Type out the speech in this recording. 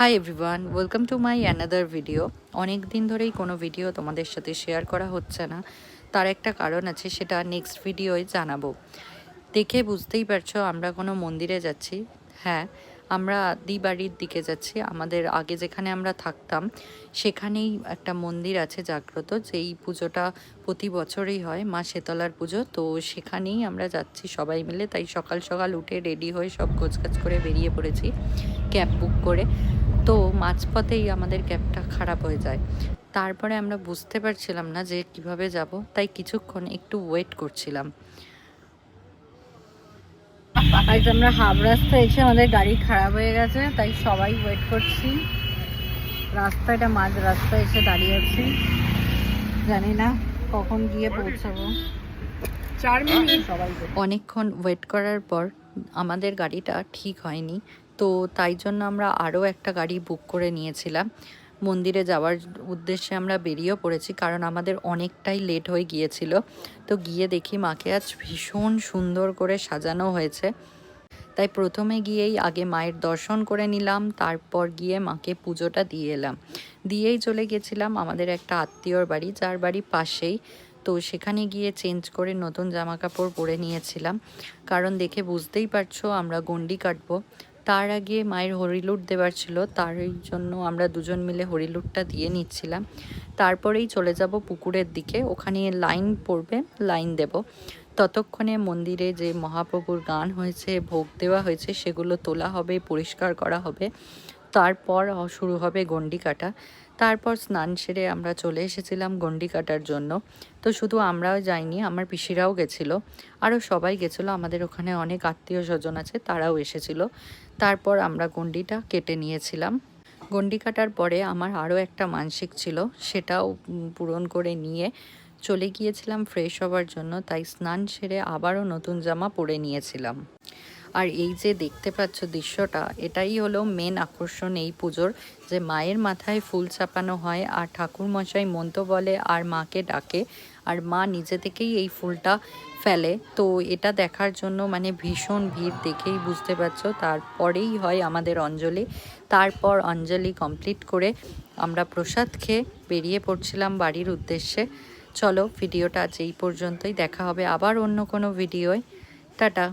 Hi everyone, welcome to my another video. অনেক দিন ধরেই কোনো ভিডিও তোমাদের সাথে শেয়ার করা হচ্ছে না, তার একটা কারণ আছে, সেটা নেক্সট ভিডিওয় জানাবো। দেখে বুঝতেই পারছো আমরা কোনো মন্দিরে যাচ্ছি। হ্যাঁ, আমরা বাড়ির দিকে যাচ্ছি। আমাদের আগে যেখানে আমরা থাকতাম সেখানেই একটা মন্দির আছে জাগ্রত, যেই পুজোটা প্রতি বছরই হয়, মা শীতলার পুজো। তো সেখানেই আমরা যাচ্ছি সবাই মিলে। তাই সকাল সকাল উঠে রেডি হয়ে সব গোছগাছ করে বেরিয়ে পড়েছি ক্যাব বুক করে। তো মাঝপথেই আমাদের ক্যাবটা খারাপ হয়ে যায়। তারপরে আমরা বুঝতে পারছিলাম না যে কিভাবে যাব, তাই কিছুক্ষণ একটু ওয়েট করছিলাম। আজ আমরা হাফ রাস্তায় এসে আমাদের গাড়ি খারাপ হয়ে গেছে, তাই সবাই ওয়েট করছি। রাস্তাটা মাঝ রাস্তায় এসে দাঁড়িয়ে আছি, জানি না কখন গিয়ে পৌঁছাবো। 4 মিনিট সবাই। অনেকক্ষণ ওয়েট করার পর আমাদের গাড়িটা ঠিক হয়নি, তো তাই জন্য আমরা আরও একটা গাড়ি বুক করে নিয়েছিলাম। মন্দিরে যাওয়ার উদ্দেশ্যে আমরা বেরিয়েও পড়েছি, কারণ আমাদের অনেকটাই লেট হয়ে গিয়েছিল। তো গিয়ে দেখি মাকে আজ ভীষণ সুন্দর করে সাজানো হয়েছে। তাই প্রথমে গিয়েই আগে মায়ের দর্শন করে নিলাম, তারপর গিয়ে মাকে পুজোটা দিয়ে এলাম। দিয়েই চলে গেছিলাম আমাদের একটা আত্মীয়র বাড়ি, যার বাড়ি পাশেই। তো সেখানে গিয়ে চেঞ্জ করে নতুন জামা কাপড় পরে নিয়েছিলাম, কারণ দেখে বুঝতেই পারছো আমরা গণ্ডি কাটবো। তার আগে মায়ের হরিলুট দেওয়ার ছিল, তার জন্য আমরা দুজন মিলে হরিলুটটা দিয়ে নিচ্ছিলাম। তারপরেই চলে যাব পুকুরের দিকে, ওখানে লাইন পড়বে, লাইন দেব। ততক্ষণে মন্দিরে যে মহাপ্রভুর গান হয়েছে, ভোগ দেওয়া হয়েছে, সেগুলো তোলা হবে, পরিষ্কার করা হবে। তারপর শুরু হবে গণ্ডি কাটা। তারপর স্নান সেরে আমরা চলে এসেছিলাম গণ্ডি কাটার জন্য। তো শুধু আমরাও যাইনি, আমার পিসিরাও গেছিলো, আরও সবাই গেছিলো। আমাদের ওখানে অনেক আত্মীয় স্বজন আছে, তারাও এসেছিলো। তারপর আমরা গণ্ডিটা কেটে নিয়েছিলাম। গণ্ডি কাটার পরে আমার আরও একটা মানসিক ছিল, সেটাও পূরণ করে নিয়ে চলে গিয়েছিলাম ফ্রেশ হওয়ার জন্য। তাই স্নান সেরে আবারও নতুন জামা পরে নিয়েছিলাম। আর এই যে দেখতে পাচ্ছ দৃশ্যটা, এটাই হলো মেন আকর্ষণ এই পুজোর, যে মায়ের মাথায় ফুল চাপানো হয় আর ঠাকুরমশাই মন্ত্র বলে আর মাকে ডাকে, আর মা নিজে থেকেই এই ফুলটা ফেলে। তো এটা দেখার জন্য মানে ভীষণ ভিড়, দেখেই বুঝতে পারছো। তারপরেই হয় আমাদের অঞ্জলি। তারপর অঞ্জলি কমপ্লিট করে আমরা প্রসাদ খেয়ে বেরিয়ে পড়ছিলাম বাড়ির উদ্দেশ্যে। চলো, ভিডিওটা আজ এই পর্যন্তই, দেখা হবে আবার অন্য কোনো ভিডিওয়। টাটা।